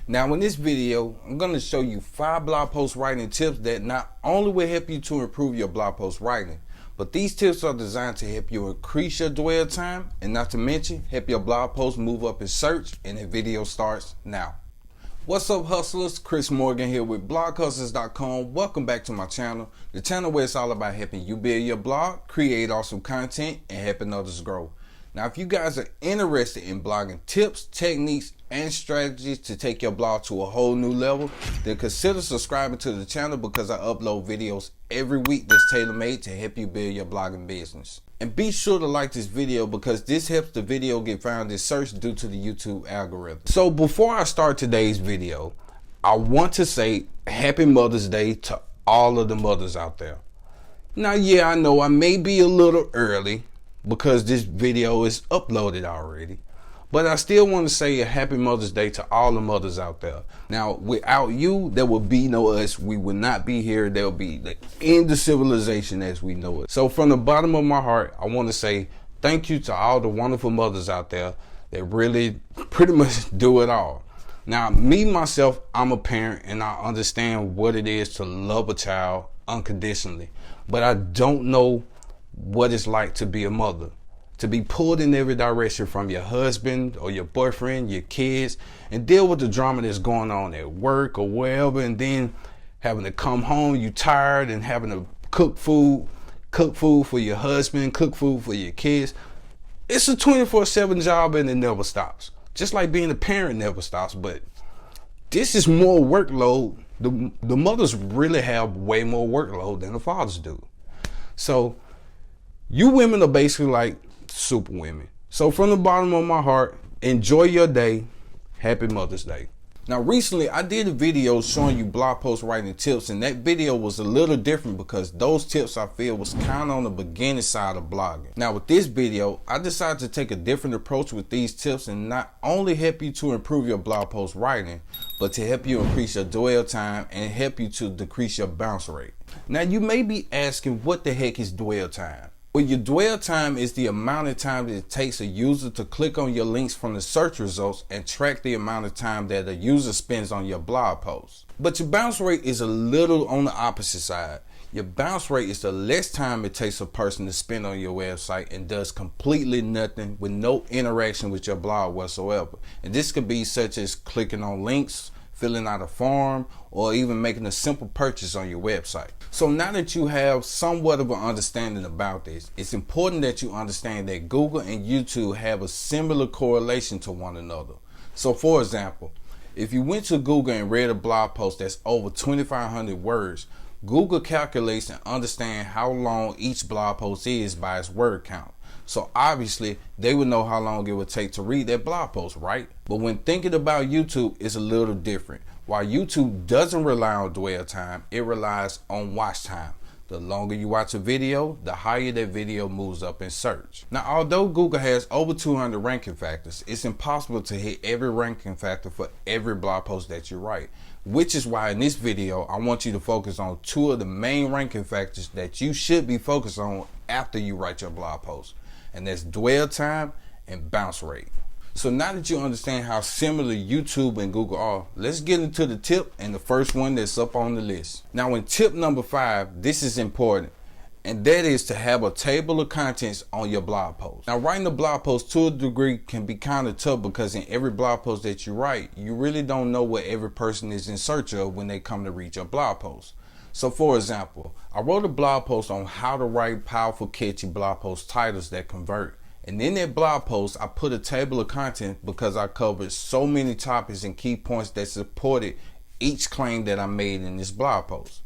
Now in this video, I'm going to show you 5 blog post writing tips that not only will help you to improve your blog post writing, but these tips are designed to help you increase your dwell time and not to mention help your blog post move up in search. And the video starts now. What's up, hustlers? Chris Morgan here with bloghustlers.com. Welcome back to my channel, the channel where it's all about helping you build your blog, create awesome content, and helping others grow. Now, if you guys are interested in blogging tips, techniques, and strategies to take your blog to a whole new level, then consider subscribing to the channel because I upload videos every week that's tailor-made to help you build your blogging business. And be sure to like this video because this helps the video get found in search due to the YouTube algorithm. So before I start today's video, I want to say Happy Mother's Day to all of the mothers out there. Now, yeah, I know I may be a little early because this video is uploaded already, but I still want to say a happy Mother's Day to all the mothers out there. Now, without you, there would be no us. We would not be here. There will be the end of civilization as we know it. So from the bottom of my heart, I want to say thank you to all the wonderful mothers out there that really pretty much do it all. Now, me, myself, I'm a parent and I understand what it is to love a child unconditionally, but I don't know what it's like to be a mother, to be pulled in every direction from your husband or your boyfriend, your kids, and deal with the drama that's going on at work or wherever, and then having to come home, you tired, and having to cook food for your husband, cook food for your kids. It's a 24/7 job and it never stops. Just like being a parent never stops, but this is more workload. The mothers really have way more workload than the fathers do. So you women are basically like super women. So from the bottom of my heart, enjoy your day. Happy Mother's Day. Now, recently I did a video showing you blog post writing tips, and that video was a little different because those tips I feel was kind of on the beginning side of blogging. Now with this video, I decided to take a different approach with these tips and not only help you to improve your blog post writing, but to help you increase your dwell time and help you to decrease your bounce rate. Now you may be asking, what the heck is dwell time? Well, your dwell time is the amount of time that it takes a user to click on your links from the search results and track the amount of time that a user spends on your blog post. But your bounce rate is a little on the opposite side. Your bounce rate is the less time it takes a person to spend on your website and does completely nothing with no interaction with your blog whatsoever. And this could be such as clicking on links, filling out a form, or even making a simple purchase on your website. So now that you have somewhat of an understanding about this, it's important that you understand that Google and YouTube have a similar correlation to one another. So for example, if you went to Google and read a blog post that's over 2,500 words, Google calculates and understands how long each blog post is by its word count. So obviously they would know how long it would take to read that blog post, right? But when thinking about YouTube, it's a little different. While YouTube doesn't rely on dwell time, it relies on watch time. The longer you watch a video, the higher that video moves up in search. Now, although Google has over 200 ranking factors, it's impossible to hit every ranking factor for every blog post that you write, which is why in this video, I want you to focus on 2 of the main ranking factors that you should be focused on after you write your blog post. And that's dwell time and bounce rate. So now that you understand how similar YouTube and Google are, let's get into the tip and the first one that's up on the list. Now in tip number 5, this is important, and that is to have a table of contents on your blog post. Now writing a blog post to a degree can be kind of tough because in every blog post that you write, you really don't know what every person is in search of when they come to read your blog post. So for example, I wrote a blog post on how to write powerful, catchy blog post titles that convert. And in that blog post, I put a table of content because I covered so many topics and key points that supported each claim that I made in this blog post.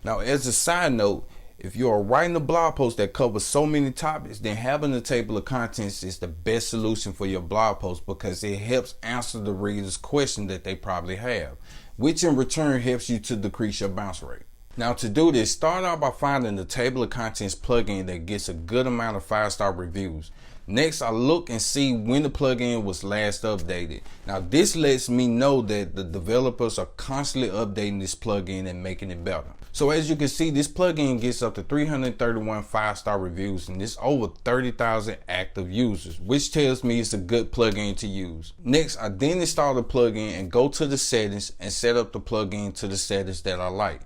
Now, as a side note, if you are writing a blog post that covers so many topics, then having a table of contents is the best solution for your blog post because it helps answer the reader's question that they probably have, which in return helps you to decrease your bounce rate. Now to do this, start out by finding the table of contents plugin that gets a good amount of 5-star reviews. Next, I look and see when the plugin was last updated. Now this lets me know that the developers are constantly updating this plugin and making it better. So as you can see, this plugin gets up to 331 5-star reviews and it's over 30,000 active users, which tells me it's a good plugin to use. Next, I then install the plugin and go to the settings and set up the plugin to the settings that I like.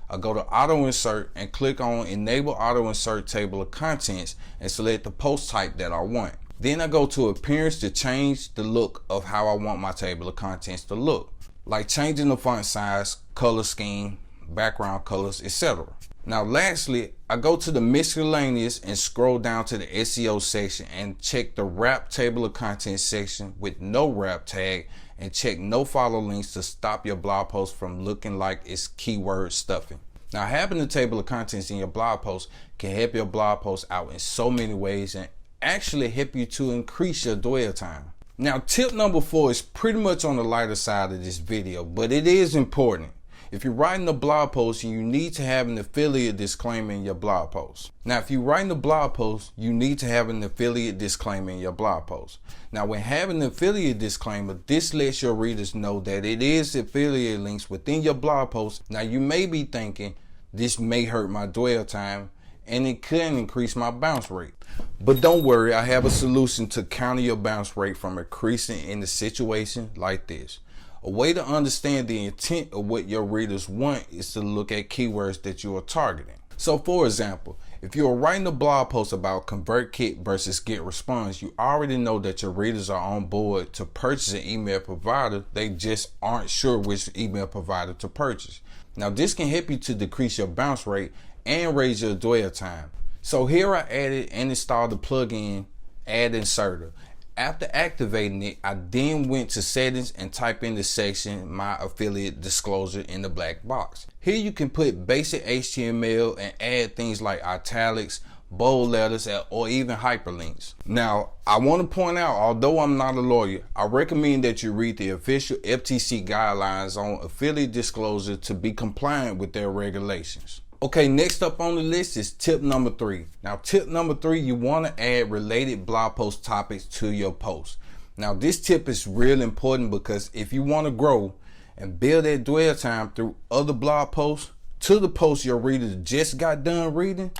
I go to auto insert and click on enable auto insert table of contents and select the post type that I want. Then I go to appearance to change the look of how I want my table of contents to look, like changing the font size, color scheme, background colors, etc. Now lastly, I go to the miscellaneous and scroll down to the SEO section and check the wrap table of contents section with no wrap tag and check no follow links to stop your blog post from looking like it's keyword stuffing. Now having the table of contents in your blog post can help your blog post out in so many ways and actually help you to increase your dwell time. Now tip number 4 is pretty much on the lighter side of this video, but it is important. If you're writing a blog post, you need to have an affiliate disclaimer in your blog post. Now, if you're writing a blog post, you need to have an affiliate disclaimer in your blog post. Now, when having an affiliate disclaimer, this lets your readers know that it is affiliate links within your blog post. Now, you may be thinking, this may hurt my dwell time and it could increase my bounce rate. But don't worry, I have a solution to counter your bounce rate from increasing in a situation like this. A way to understand the intent of what your readers want is to look at keywords that you are targeting. So for example, if you are writing a blog post about ConvertKit versus GetResponse, you already know that your readers are on board to purchase an email provider. They just aren't sure which email provider to purchase. Now this can help you to decrease your bounce rate and raise your dwell time. So here I added and installed the plugin Add Inserter. After activating it, I then went to settings and type in the section my affiliate disclosure in the black box. Here you can put basic HTML and add things like italics, bold letters, or even hyperlinks. Now, I want to point out, although I'm not a lawyer, I recommend that you read the official FTC guidelines on affiliate disclosure to be compliant with their regulations. Okay, next up on the list is tip number 3. Now, tip number 3, you want to add related blog post topics to your post. Now, this tip is real important because if you want to grow and build that dwell time through other blog posts to the post your readers just got done reading,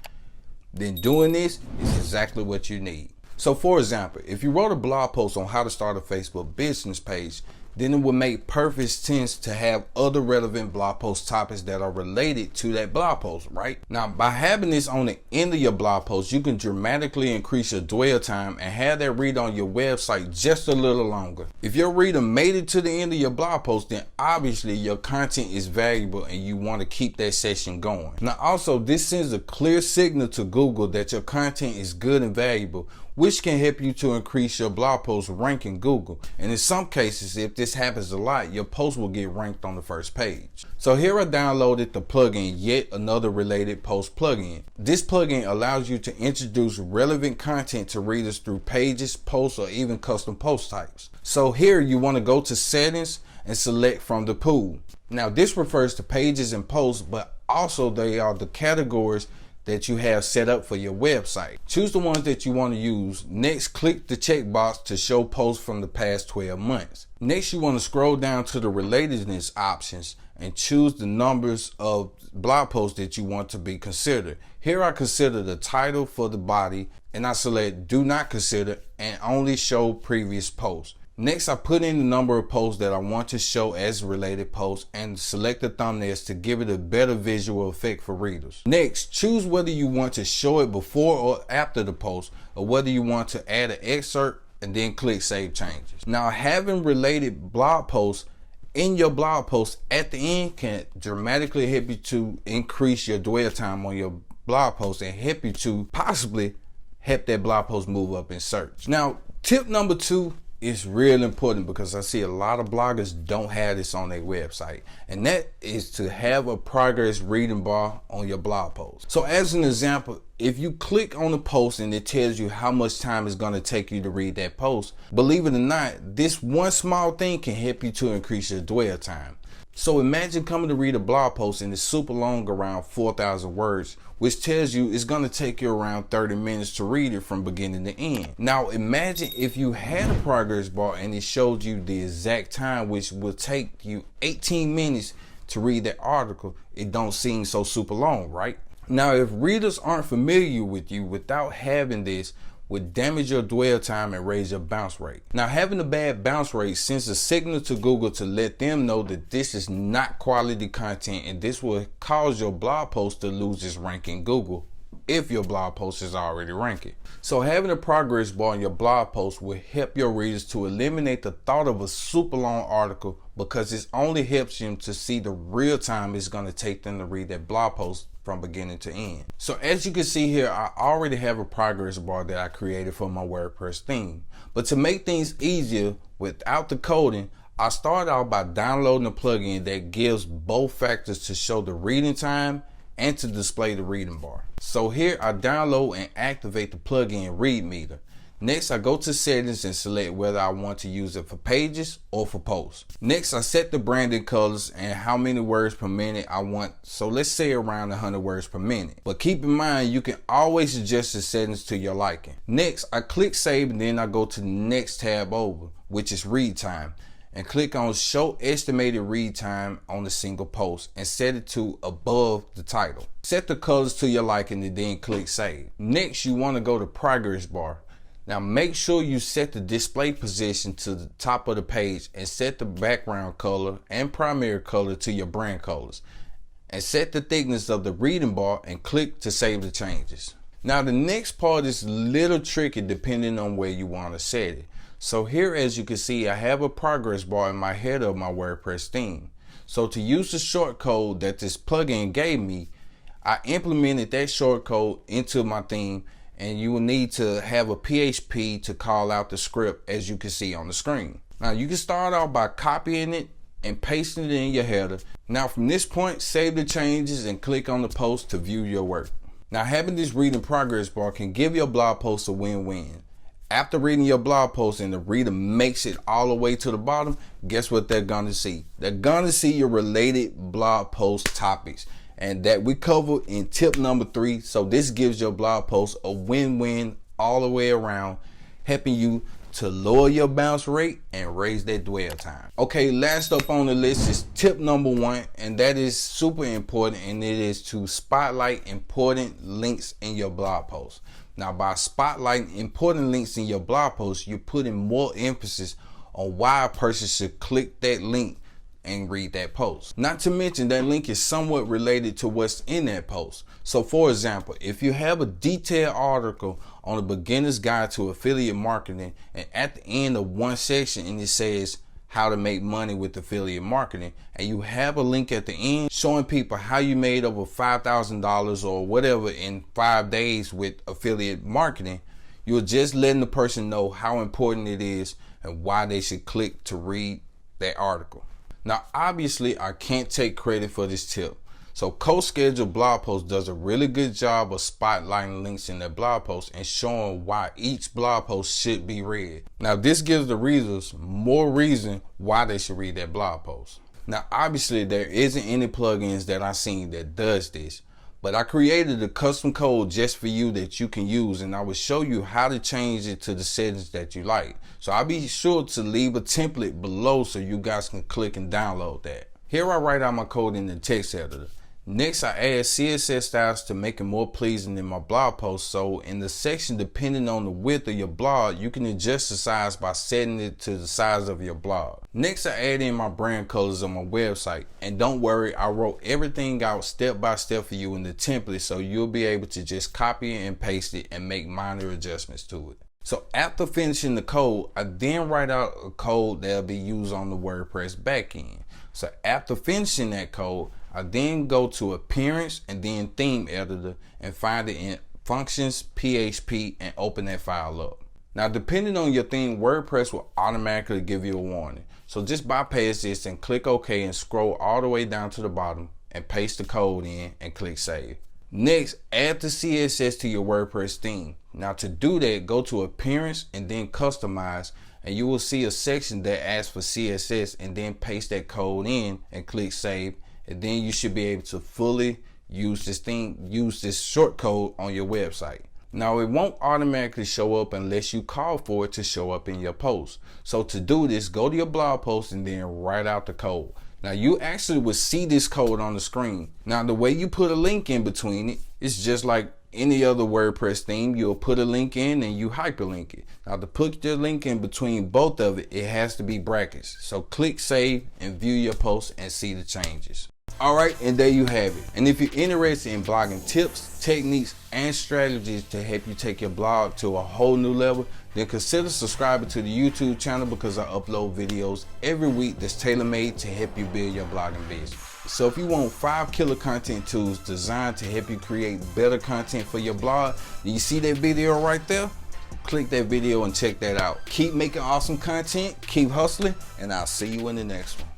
then doing this is exactly what you need. So, for example, if you wrote a blog post on how to start a Facebook business page, then it would make perfect sense to have other relevant blog post topics that are related to that blog post, right? Now, by having this on the end of your blog post, you can dramatically increase your dwell time and have that read on your website just a little longer. If your reader made it to the end of your blog post, then obviously your content is valuable and you want to keep that session going. Now, also, this sends a clear signal to Google that your content is good and valuable, which can help you to increase your blog post rank in Google. And in some cases, if this happens a lot, your post will get ranked on the first page. So here I downloaded the plugin, yet another related post plugin. This plugin allows you to introduce relevant content to readers through pages, posts, or even custom post types. So here you want to go to settings and select from the pool. Now this refers to pages and posts, but also they are the categories that you have set up for your website. Choose the ones that you want to use. Next, click the checkbox to show posts from the past 12 months. Next, you want to scroll down to the relatedness options and choose the numbers of blog posts that you want to be considered. Here I consider the title for the body and I select do not consider and only show previous posts. Next, I put in the number of posts that I want to show as related posts and select the thumbnails to give it a better visual effect for readers. Next, choose whether you want to show it before or after the post, or whether you want to add an excerpt and then click Save Changes. Now, having related blog posts in your blog post at the end can dramatically help you to increase your dwell time on your blog post and help you to possibly help that blog post move up in search. Now, tip number 2 is real important because I see a lot of bloggers don't have this on their website, and that is to have a progress reading bar on your blog post. So as an example, if you click on the post and it tells you how much time it's going to take you to read that post, believe it or not, this one small thing can help you to increase your dwell time. So imagine coming to read a blog post and it's super long, around 4,000 words, which tells you it's going to take you around 30 minutes to read it from beginning to end. Now imagine if you had a progress bar and it showed you the exact time, which will take you 18 minutes to read that article, it don't seem so super long, right? Now, if readers aren't familiar with you, without having this would damage your dwell time and raise your bounce rate. Now, having a bad bounce rate sends a signal to Google to let them know that this is not quality content, and this will cause your blog post to lose its rank in Google if your blog post is already ranking. So having a progress bar in your blog post will help your readers to eliminate the thought of a super long article, because it only helps them to see the real time it's going to take them to read that blog post from beginning to end. So as you can see here, I already have a progress bar that I created for my WordPress theme. But to make things easier without the coding, I started out by downloading a plugin that gives both factors to show the reading time and to display the reading bar. So here I download and activate the plugin ReadMeter. Next, I go to settings and select whether I want to use it for pages or for posts. Next, I set the branding colors and how many words per minute I want. So let's say around 100 words per minute. But keep in mind, you can always adjust the settings to your liking. Next, I click save, and then I go to the next tab over, which is read time, and click on show estimated read time on a single post and set it to above the title. Set the colors to your liking and then click save. Next, you want to go to progress bar. Now make sure you set the display position to the top of the page and set the background color and primary color to your brand colors, and set the thickness of the reading bar and click to save the changes. Now the next part is a little tricky depending on where you want to set it. So here, as you can see, I have a progress bar in my header of my WordPress theme. So to use the short code that this plugin gave me, I implemented that short code into my theme, and you will need to have a PHP to call out the script, as you can see on the screen. Now you can start out by copying it and pasting it in your header. Now from this point, save the changes and click on the post to view your work. Now having this reading progress bar can give your blog post a win-win. After reading your blog post and the reader makes it all the way to the bottom, guess what they're gonna see? They're gonna see your related blog post topics, and that we cover in tip number 3. So this gives your blog post a win-win all the way around, helping you to lower your bounce rate and raise that dwell time. Okay, last up on the list is tip number 1, and that is super important, and it is to spotlight important links in your blog post. Now by spotlighting important links in your blog post, you're putting more emphasis on why a person should click that link and read that post. Not to mention that link is somewhat related to what's in that post. So for example, if you have a detailed article on a beginner's guide to affiliate marketing, and at the end of one section and it says how to make money with affiliate marketing, and you have a link at the end showing people how you made over $5,000 or whatever in 5 days with affiliate marketing, you're just letting the person know how important it is and why they should click to read that article. Now, obviously, I can't take credit for this tip. So Co-Schedule Blog Post does a really good job of spotlighting links in their blog post and showing why each blog post should be read. Now, this gives the readers more reason why they should read that blog post. Now, obviously, there isn't any plugins that I've seen that does this, but I created a custom code just for you that you can use, and I will show you how to change it to the settings that you like. So I'll be sure to leave a template below so you guys can click and download that. Here I write out my code in the text editor. Next, I add CSS styles to make it more pleasing in my blog post. So in the section, depending on the width of your blog, you can adjust the size by setting it to the size of your blog. Next, I add in my brand colors on my website. And don't worry, I wrote everything out step by step for you in the template, so you'll be able to just copy it and paste it and make minor adjustments to it. So after finishing the code, I then write out a code that'll be used on the WordPress backend. So after finishing that code, I then go to Appearance and then Theme Editor and find it in Functions, PHP, and open that file up. Now, depending on your theme, WordPress will automatically give you a warning. So just bypass this and click OK and scroll all the way down to the bottom and paste the code in and click Save. Next, add the CSS to your WordPress theme. Now to do that, go to Appearance and then Customize, and you will see a section that asks for CSS, and then paste that code in and click Save. And then you should be able to fully use this short code on your website. Now it won't automatically show up unless you call for it to show up in your post. So to do this, go to your blog post and then write out the code. Now you actually will see this code on the screen. Now the way you put a link in between it, it's just like any other WordPress theme. You'll put a link in and you hyperlink it. Now to put your link in between both of it, it has to be brackets. So click save and view your post and see the changes. Alright, and there you have it. And if you're interested in blogging tips, techniques, and strategies to help you take your blog to a whole new level, then consider subscribing to the YouTube channel, because I upload videos every week that's tailor-made to help you build your blogging business. So if you want 5 killer content tools designed to help you create better content for your blog, do you see that video right there? Click that video and check that out. Keep making awesome content, keep hustling, and I'll see you in the next one.